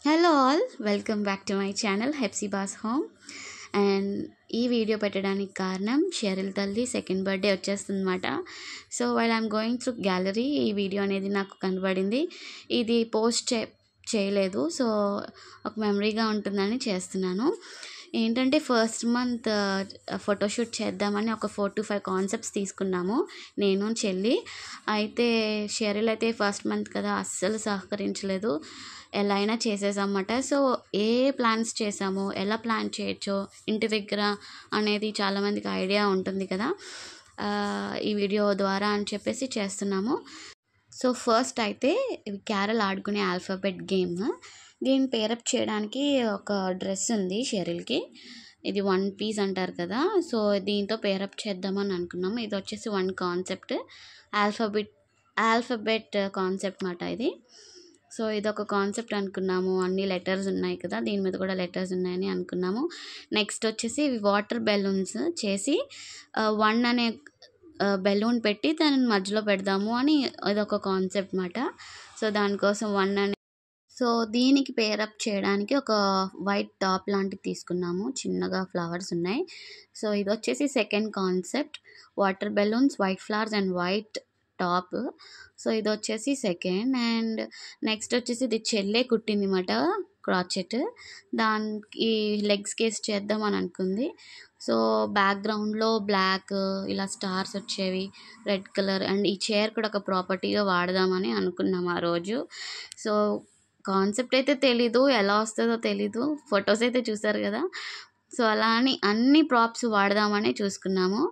Hello all, welcome back to my channel Hepsiba's home. And ఈ video పెట్టడానికి కారణం Sheryl తల్లి సెకండ్ బర్త్డే వచ్చేస్తుందన్నమాట. So while I'm going through gallery ఈ video అనేది నాకు కనబడింది. ఇది పోస్ట్ చేయలేదు, సో ఒక మెమరీగా ఉంటుందని చేస్తున్నాను. ఏంటంటే ఫస్ట్ మంత్ ఫోటోషూట్ చేద్దామని ఒక 4 to 5 కాన్సెప్ట్స్ తీసుకున్నాము నేను చెల్లి. అయితే షెరిల్ అయితే ఫస్ట్ మంత్ కదా అస్సలు సహకరించలేదు. ఎలా అయినా చేసేసామన్నమాట. సో ఏ ప్లాన్స్ చేసామో, ఎలా ప్లాన్ చేయొచ్చో ఇంటి దగ్గర అనేది చాలామందికి ఐడియా ఉంటుంది కదా ఈ వీడియో ద్వారా అని చెప్పేసి చేస్తున్నాము. సో ఫస్ట్ అయితే క్యారల్ ఆడుకునే ఆల్ఫాబెట్ గేమ్. దీన్ని పేరప్ చేయడానికి ఒక డ్రెస్ ఉంది షెరిల్కి. ఇది 1 piece అంటారు కదా, సో దీంతో పేరప్ చేద్దామని అనుకున్నాము. ఇది వచ్చేసి 1 కాన్సెప్ట్, ఆల్ఫాబెట్ కాన్సెప్ట్ మాట ఇది. సో ఇదొక కాన్సెప్ట్ అనుకున్నాము. అన్ని లెటర్స్ ఉన్నాయి కదా, దీని మీద కూడా లెటర్స్ ఉన్నాయని అనుకున్నాము. నెక్స్ట్ వచ్చేసి వాటర్ బెలూన్స్ చేసి 1 అనే బెలూన్ పెట్టి దాన్ని మధ్యలో పెడదాము అని ఇదొక కాన్సెప్ట్ మాట. సో దానికోసం 1 అనే, సో దీనికి పేరప్ చేయడానికి ఒక వైట్ టాప్ లాంటిది తీసుకున్నాము. చిన్నగా ఫ్లవర్స్ ఉన్నాయి. సో ఇది వచ్చేసి second concept, water balloons, white flowers and white top. So ఇది వచ్చేసి సెకండ్. అండ్ నెక్స్ట్ వచ్చేసి ఇది చెల్లె కుట్టింది అన్నమాట, క్రాచెట్. దానికి లెగ్స్ కేస్ చేద్దాం అని అనుకుంది. సో బ్యాక్గ్రౌండ్లో బ్లాక్ ఇలా స్టార్స్ వచ్చేవి, రెడ్ కలర్. అండ్ ఈ చైర్ కూడా ఒక ప్రాపర్టీగా వాడదామని అనుకున్నాం ఆ రోజు. సో కాన్సెప్ట్ అయితే తెలీదు, ఎలా వస్తుందో తెలీదు, ఫొటోస్ అయితే చూసారు కదా. సో అలా అని అన్ని ప్రాప్స్ వాడదామని చూసుకున్నాము.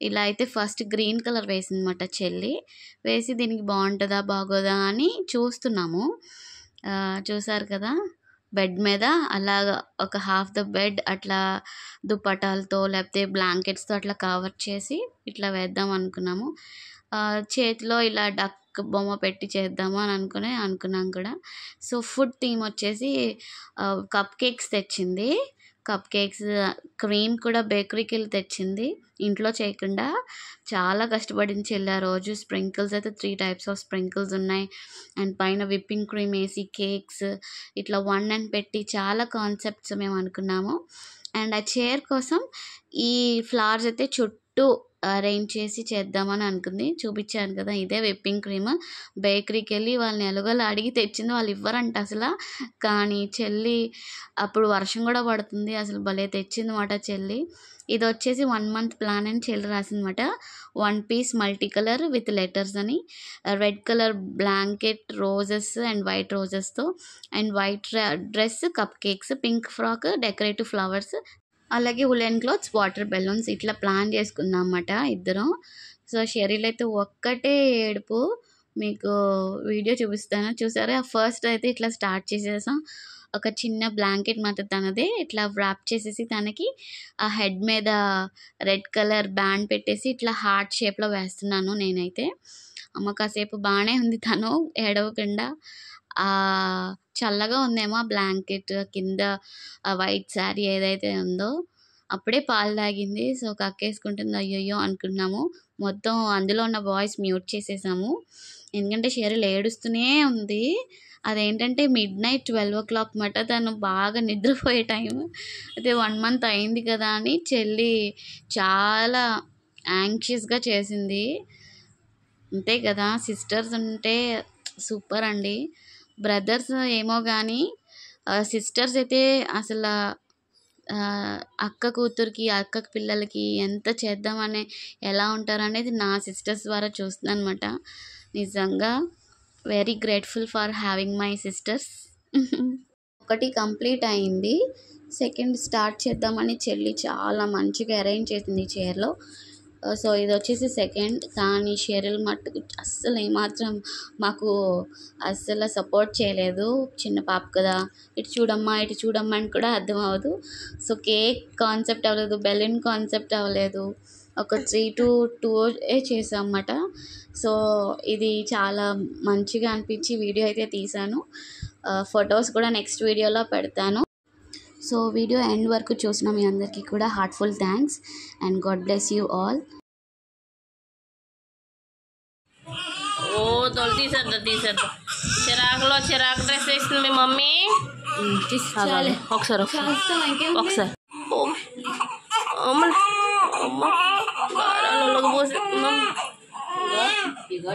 ఇలా అయితే ఫస్ట్ గ్రీన్ కలర్ వేసిందన్నమాట చెల్లి. వేసి దీనికి బాగుంటుందా బాగోదా అని చూస్తున్నాము. చూసారు కదా, బెడ్ మీద అలాగ ఒక హాఫ్ ద బెడ్ అట్లా దుప్పటాలతో లేకపోతే బ్లాంకెట్స్తో అట్లా కవర్ చేసి ఇట్లా వేద్దాం అనుకున్నాము. చేతిలో ఇలా డక్ బొమ్మ పెట్టి చేద్దాము అని అనుకున్నాం కూడా. సో ఫుడ్ థీమ్ వచ్చేసి కప్ కేక్స్ తెచ్చింది. కప్ కేక్స్, క్రీమ్ కూడా బేకరీకి వెళ్ళి తెచ్చింది, ఇంట్లో చేయకుండా. చాలా కష్టపడింది చెల్లి ఆ రోజు. స్ప్రింకిల్స్ అయితే 3 types ఆఫ్ స్ప్రింకిల్స్ ఉన్నాయి. అండ్ పైన విప్పింగ్ క్రీమ్ వేసి కేక్స్ ఇట్లా 1 అని పెట్టి చాలా కాన్సెప్ట్స్ మేము అనుకున్నాము. అండ్ ఆ చైర్ కోసం ఈ ఫ్లవర్స్ అయితే చుట్టూ అరేంజ్ చేసి చేద్దామని అనుకుంది. చూపించాను కదా, ఇదే విప్పింగ్ క్రీమ్. బేకరీకి వెళ్ళి వాళ్ళని ఎలాగోలా అడిగి తెచ్చింది, వాళ్ళు ఇవ్వరంట అసలు. కానీ చెల్లి అప్పుడు వర్షం కూడా పడుతుంది, అసలు భలే తెచ్చింది మాట చెల్లి. ఇది వచ్చేసి 1 month ప్లాన్ అని చెల్లి రాసిందన్నమాట. 1 piece multi colour with letters అని, red colour blanket roses and white రోజెస్తో, and white dress, cupcakes, pink frock, decorative flowers, అలాగే ఉలెన్ క్లాత్స్, వాటర్ బెలూన్స్ ఇట్లా ప్లాన్ చేసుకుందాం అన్నమాట ఇద్దరం. సో షెరిల్ అయితే ఒక్కటే ఏడుపు. మీకు వీడియో చూపిస్తాను, చూసారా. ఫస్ట్ అయితే ఇట్లా స్టార్ట్ చేసేసాం. ఒక చిన్న బ్లాంకెట్ మాత్రం తనదే ఇట్లా ర్యాప్ చేసేసి తనకి ఆ హెడ్ మీద రెడ్ కలర్ బ్యాండ్ పెట్టేసి ఇట్లా హార్ట్ షేప్లో వేస్తున్నాను నేనైతే. అమ్మ కాసేపు బాగానే ఉంది తను ఏడవకుండా. చల్లగా ఉందేమో ఆ బ్లాంకెట్ కింద, ఆ వైట్ శారీ ఏదైతే ఉందో. అప్పుడే పాలు తాగింది, సో కక్కేసుకుంటుంది. అయ్యయ్యో అనుకున్నాము. మొత్తం అందులో ఉన్న వాయిస్ మ్యూట్ చేసేసాము, ఎందుకంటే షెరిల్ ఏడుస్తూనే ఉంది. అదేంటంటే midnight 12 o'clock మాట, తను బాగా నిద్రపోయే టైం. అయితే 1 month అయింది కదా అని చెల్లి చాలా యాంగ్షియస్గా చేసింది. అంతే కదా, సిస్టర్స్ ఉంటే సూపర్ అండి. బ్రదర్స్ ఏమో కానీ సిస్టర్స్ అయితే అసలు అక్క కూతురికి, అక్క పిల్లలకి ఎంత చేద్దామని ఎలా ఉంటారు అనేది నా సిస్టర్స్ ద్వారా చూస్తున్నాను అనమాట. నిజంగా very grateful for having my sisters. ఒకటి కంప్లీట్ అయింది, సెకండ్ స్టార్ట్ చేద్దామని చెల్లి చాలా మంచిగా అరేంజ్ చేసింది చైర్లో. సో ఇది వచ్చేసి సెకండ్. కానీ షెరిల్ మట్టుకు అస్సలు ఏమాత్రం మాకు అస్సలు సపోర్ట్ చేయలేదు. చిన్న పాప కదా, ఇటు చూడమ్మా ఇటు చూడమ్మా అని కూడా అర్థం అవ్వదు. సో కేక్ కాన్సెప్ట్ అవ్వలేదు, బెలూన్ కాన్సెప్ట్ అవ్వలేదు, ఒక 3 to 2 చేసాం అన్నమాట. సో ఇది చాలా మంచిగా అనిపించి వీడియో అయితే తీసాను. ఫొటోస్ కూడా నెక్స్ట్ వీడియోలో పెడతాను. సో వీడియో ఎండ్ వరకు చూసిన మీ అందరికీ కూడా heartful thanks and God bless you all. ఓ తొలి తీసేద్దా చిరాకులో చిరాకు డ్రెస్ వేసింది మీ మమ్మీ. చాలే ఒకసారి చేస్తాం ఇంకేం ఒకసారి అమ్మ అమ్మ పోసి ఇగో